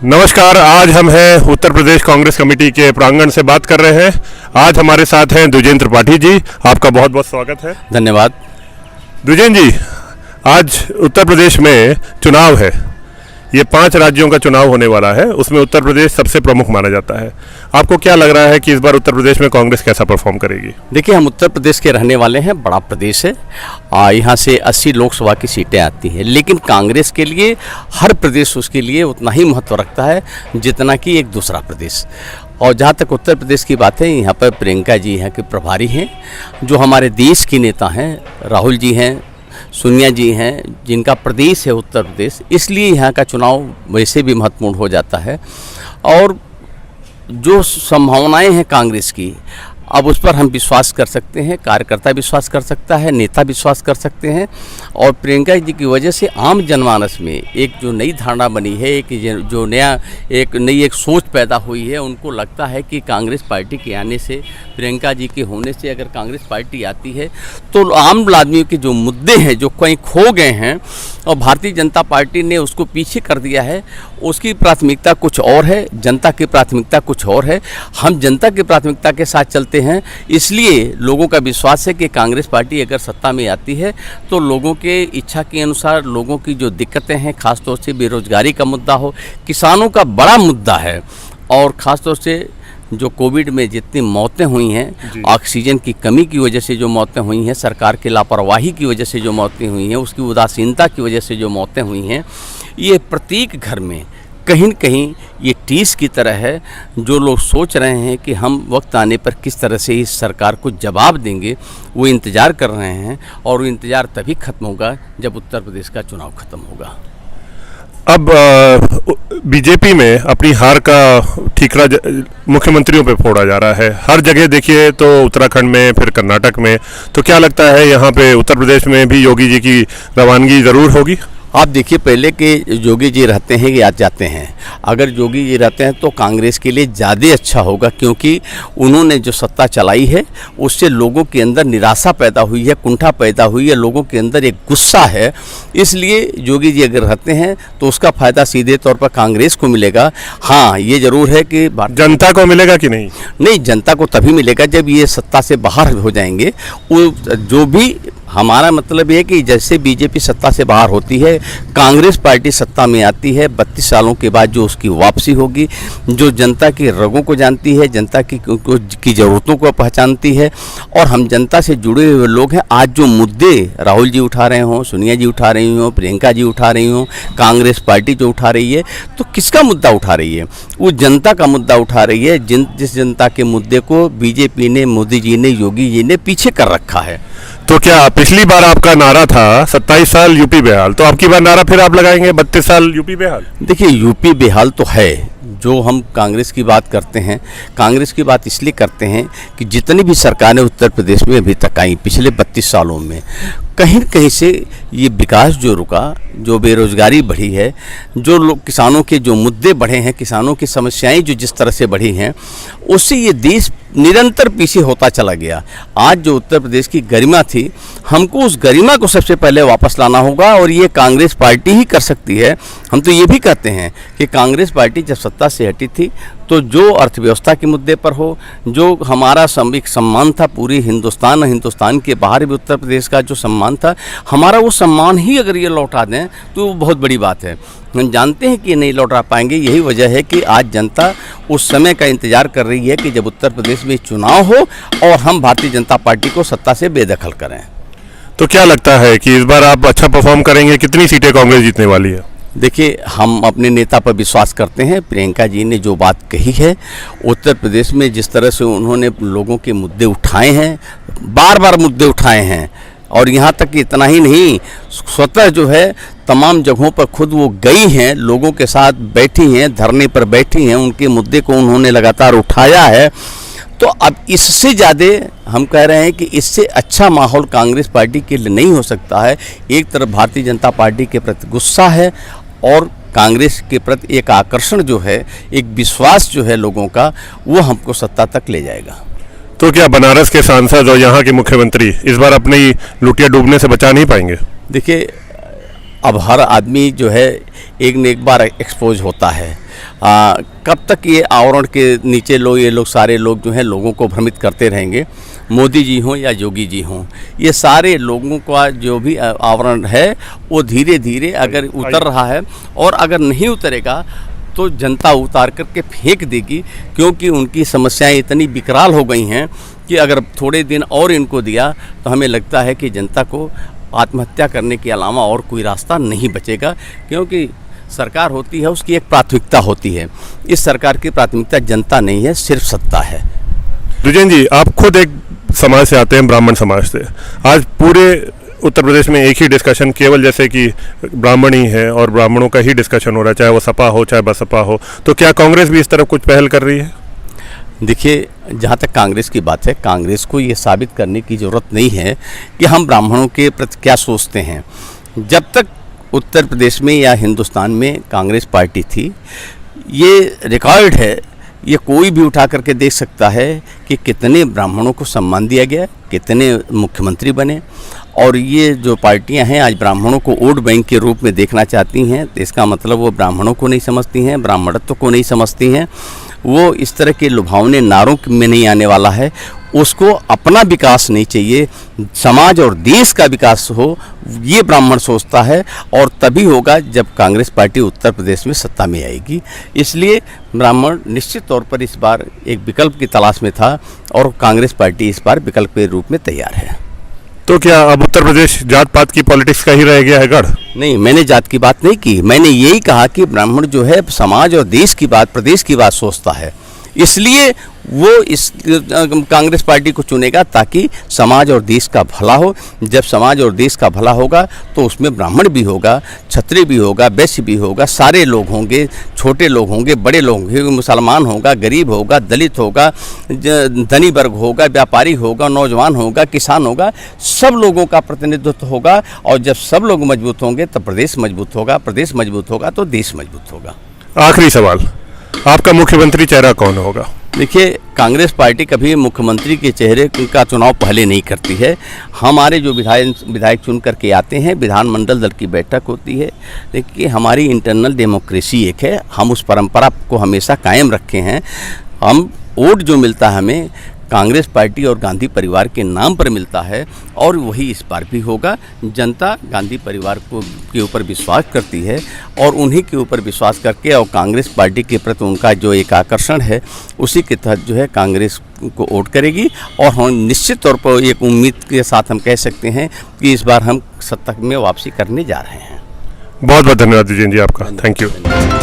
नमस्कार। आज हम हैं उत्तर प्रदेश कांग्रेस कमेटी के प्रांगण से बात कर रहे हैं। आज हमारे साथ हैं द्विजेंद्र त्रिपाठी जी। आपका बहुत बहुत स्वागत है। धन्यवाद। द्विजेंद्र जी, आज उत्तर प्रदेश में चुनाव है। ये 5 राज्यों का चुनाव होने वाला है, उसमें उत्तर प्रदेश सबसे प्रमुख माना जाता है। आपको क्या लग रहा है कि इस बार उत्तर प्रदेश में कांग्रेस कैसा परफॉर्म करेगी? देखिए, हम उत्तर प्रदेश के रहने वाले हैं, बड़ा प्रदेश है। यहाँ से 80 लोकसभा की सीटें आती हैं, लेकिन कांग्रेस के लिए हर प्रदेश उसके लिए उतना ही महत्व रखता है जितना कि एक दूसरा प्रदेश। और जहाँ तक उत्तर प्रदेश की बात है, यहाँ पर प्रियंका जी यहाँ के प्रभारी हैं, जो हमारे देश की नेता हैं। राहुल जी हैं, सोनिया जी हैं, जिनका प्रदेश है उत्तर प्रदेश, इसलिए यहाँ का चुनाव वैसे भी महत्वपूर्ण हो जाता है। और जो संभावनाएं हैं कांग्रेस की, अब उस पर हम विश्वास कर सकते हैं, कार्यकर्ता विश्वास कर सकता है, नेता विश्वास कर सकते हैं। और प्रियंका जी की वजह से आम जनमानस में एक जो नई धारणा बनी है, एक नई सोच पैदा हुई है। उनको लगता है कि कांग्रेस पार्टी के आने से, प्रियंका जी के होने से, अगर कांग्रेस पार्टी आती है तो आम आदमियों के जो मुद्दे हैं जो कहीं खो गए हैं और भारतीय जनता पार्टी ने उसको पीछे कर दिया है, उसकी प्राथमिकता कुछ और है, जनता की प्राथमिकता कुछ और है। हम जनता की प्राथमिकता के साथ चलते हैं, इसलिए लोगों का विश्वास है कि कांग्रेस पार्टी अगर सत्ता में आती है तो लोगों के इच्छा के अनुसार, लोगों की जो दिक्कतें हैं, खासतौर से बेरोजगारी का मुद्दा हो, किसानों का बड़ा मुद्दा है, और ख़ासतौर से जो कोविड में जितनी मौतें हुई हैं, ऑक्सीजन की कमी की वजह से जो मौतें हुई हैं, सरकार की लापरवाही की वजह से जो मौतें हुई हैं, उसकी उदासीनता की वजह से जो मौतें हुई हैं, ये प्रत्येक घर में कहीं न कहीं ये टीस की तरह है। जो लोग सोच रहे हैं कि हम वक्त आने पर किस तरह से इस सरकार को जवाब देंगे, वो इंतज़ार कर रहे हैं, और वो इंतज़ार तभी खत्म होगा जब उत्तर प्रदेश का चुनाव खत्म होगा। अब बीजेपी में अपनी हार का ठीकरा मुख्यमंत्रियों पे फोड़ा जा रहा है। हर जगह देखिए तो उत्तराखंड में, फिर कर्नाटक में। तो क्या लगता है यहाँ पे उत्तर प्रदेश में भी योगी जी की रवानगी ज़रूर होगी? आप देखिए, पहले के योगी जी रहते हैं या जाते हैं, अगर योगी जी रहते हैं तो कांग्रेस के लिए ज़्यादा अच्छा होगा, क्योंकि उन्होंने जो सत्ता चलाई है उससे लोगों के अंदर निराशा पैदा हुई है, कुंठा पैदा हुई है, लोगों के अंदर एक गुस्सा है। इसलिए योगी जी अगर रहते हैं तो उसका फ़ायदा सीधे तौर पर कांग्रेस को मिलेगा। हाँ, ये ज़रूर है कि जनता को मिलेगा कि नहीं? नहीं, जनता को तभी मिलेगा जब ये सत्ता से बाहर हो जाएंगे। जो भी हमारा मतलब ये है कि जैसे बीजेपी सत्ता से बाहर होती है, कांग्रेस पार्टी सत्ता में आती है, 32 सालों के बाद जो उसकी वापसी होगी, जो जनता की रगों को जानती है, जनता की ज़रूरतों को पहचानती है, और हम जनता से जुड़े हुए लोग हैं। आज जो मुद्दे राहुल जी उठा रहे हों, सोनिया जी उठा रही हों, प्रियंका जी उठा रही हों, कांग्रेस पार्टी जो उठा रही है, तो किसका मुद्दा उठा रही है? वो जनता का मुद्दा उठा रही है। जिस जनता के मुद्दे को बीजेपी ने, मोदी जी ने, योगी जी ने पीछे कर रखा है। तो क्या पिछली बार आपका नारा था 27 साल यूपी बेहाल, तो आपकी बार नारा फिर आप लगाएंगे 32 साल यूपी बेहाल? देखिए, यूपी बेहाल तो है। जो हम कांग्रेस की बात करते हैं, कांग्रेस की बात इसलिए करते हैं कि जितनी भी सरकारें उत्तर प्रदेश में अभी तक आई पिछले 32 सालों में, कहीं न कहीं से ये विकास जो रुका, जो बेरोजगारी बढ़ी है, जो लोग किसानों के जो मुद्दे बढ़े हैं, किसानों की समस्याएं जो जिस तरह से बढ़ी हैं, उससे ये देश निरंतर पीछे होता चला गया। आज जो उत्तर प्रदेश की गरिमा थी, हमको उस गरिमा को सबसे पहले वापस लाना होगा, और ये कांग्रेस पार्टी ही कर सकती है। हम तो ये भी कहते हैं कि कांग्रेस पार्टी जब सत्ता से हटी थी तो जो अर्थव्यवस्था के मुद्दे पर हो, जो हमारा एक सम्मान था पूरी हिंदुस्तान के बाहर भी उत्तर प्रदेश का जो सम्मान था, हमारा वो सम्मान ही अगर ये लौटा दें तो वो बहुत बड़ी बात है। हम जानते हैं कि ये नहीं लौटा पाएंगे। यही वजह है कि आज जनता उस समय का इंतज़ार कर रही है कि जब उत्तर प्रदेश में चुनाव हो और हम भारतीय जनता पार्टी को सत्ता से बेदखल करें। तो क्या लगता है कि इस बार आप अच्छा परफॉर्म करेंगे? कितनी सीटें कांग्रेस जीतने वाली है? देखिए, हम अपने नेता पर विश्वास करते हैं। प्रियंका जी ने जो बात कही है, उत्तर प्रदेश में जिस तरह से उन्होंने लोगों के मुद्दे उठाए हैं, बार बार मुद्दे उठाए हैं, और यहाँ तक कि इतना ही नहीं, स्वतः जो है तमाम जगहों पर खुद वो गई हैं, लोगों के साथ बैठी हैं, धरने पर बैठी हैं, उनके मुद्दे को उन्होंने लगातार उठाया है। तो अब इससे ज़्यादा हम कह रहे हैं कि इससे अच्छा माहौल कांग्रेस पार्टी के लिए नहीं हो सकता है। एक तरफ भारतीय जनता पार्टी के प्रति गुस्सा है, और कांग्रेस के प्रति एक आकर्षण जो है, एक विश्वास जो है लोगों का, वो हमको सत्ता तक ले जाएगा। तो क्या बनारस के सांसद और यहाँ के मुख्यमंत्री इस बार अपनी लुटिया डूबने से बचा नहीं पाएंगे? देखिए, अब हर आदमी जो है एक न एक बार एक्सपोज होता है। कब तक ये आवरण के नीचे ये लोग सारे लोग जो हैं लोगों को भ्रमित करते रहेंगे, मोदी जी हों या योगी जी हों, ये सारे लोगों का जो भी आवरण है वो धीरे धीरे अगर उतर रहा है, और अगर नहीं उतरेगा तो जनता उतार करके फेंक देगी, क्योंकि उनकी समस्याएं इतनी विकराल हो गई हैं कि अगर थोड़े दिन और इनको दिया तो हमें लगता है कि जनता को आत्महत्या करने के अलावा और कोई रास्ता नहीं बचेगा। क्योंकि सरकार होती है, उसकी एक प्राथमिकता होती है। इस सरकार की प्राथमिकता जनता नहीं है, सिर्फ सत्ता है। द्विजेन जी, आप खुद एक समाज से आते हैं, ब्राह्मण समाज से। आज पूरे उत्तर प्रदेश में एक ही डिस्कशन केवल जैसे कि ब्राह्मण ही है और ब्राह्मणों का ही डिस्कशन हो रहा है, चाहे वो सपा हो चाहे बसपा हो, तो क्या कांग्रेस भी इस तरफ कुछ पहल कर रही है? देखिए, जहाँ तक कांग्रेस की बात है, कांग्रेस को ये साबित करने की ज़रूरत नहीं है कि हम ब्राह्मणों के प्रति क्या सोचते हैं। जब तक उत्तर प्रदेश में या हिंदुस्तान में कांग्रेस पार्टी थी, ये रिकॉर्ड है, ये कोई भी उठा करके देख सकता है कि कितने ब्राह्मणों को सम्मान दिया गया, कितने मुख्यमंत्री बने। और ये जो पार्टियां हैं आज ब्राह्मणों को वोट बैंक के रूप में देखना चाहती हैं, तो इसका मतलब वो ब्राह्मणों को नहीं समझती हैं, ब्राह्मणत्व को नहीं समझती हैं। वो इस तरह के लुभावने नारों में नहीं आने वाला है। उसको अपना विकास नहीं चाहिए, समाज और देश का विकास हो, ये ब्राह्मण सोचता है। और तभी होगा जब कांग्रेस पार्टी उत्तर प्रदेश में सत्ता में आएगी। इसलिए ब्राह्मण निश्चित तौर पर इस बार एक विकल्प की तलाश में था, और कांग्रेस पार्टी इस बार विकल्प के रूप में तैयार है। तो क्या अब उत्तर प्रदेश जात पात की पॉलिटिक्स का ही रह गया है गढ़? नहीं, मैंने जात की बात नहीं की। मैंने यही कहा कि ब्राह्मण जो है समाज और देश की बात, प्रदेश की बात सोचता है। इसलिए वो इस कांग्रेस पार्टी को चुनेगा ताकि समाज और देश का भला हो। जब समाज और देश का भला होगा तो उसमें ब्राह्मण भी होगा, क्षत्रिय भी होगा, वैश्य भी होगा, सारे लोग होंगे, छोटे लोग होंगे, बड़े लोग होंगे, मुसलमान होगा, गरीब होगा, दलित होगा, धनी वर्ग होगा, व्यापारी होगा, नौजवान होगा, किसान होगा, सब लोगों का प्रतिनिधित्व होगा। और जब सब लोग मजबूत होंगे तो प्रदेश मजबूत होगा, प्रदेश मजबूत होगा तो देश मजबूत होगा। आखिरी सवाल, आपका मुख्यमंत्री चेहरा कौन होगा? देखिए, कांग्रेस पार्टी कभी मुख्यमंत्री के चेहरे का चुनाव पहले नहीं करती है। हमारे जो विधायक चुन करके आते हैं, विधानमंडल दल की बैठक होती है। देखिए, हमारी इंटरनल डेमोक्रेसी एक है, हम उस परंपरा को हमेशा कायम रखे हैं। हम वोट जो मिलता है हमें कांग्रेस पार्टी और गांधी परिवार के नाम पर मिलता है, और वही इस बार भी होगा। जनता गांधी परिवार के ऊपर विश्वास करती है, और उन्हीं के ऊपर विश्वास करके और कांग्रेस पार्टी के प्रति उनका जो एक आकर्षण है, उसी के तहत जो है कांग्रेस को वोट करेगी। और हम निश्चित तौर पर एक उम्मीद के साथ हम कह सकते हैं कि इस बार हम सत्ता में वापसी करने जा रहे हैं। बहुत बहुत धन्यवाद द्विजेन जी आपका। Thank you.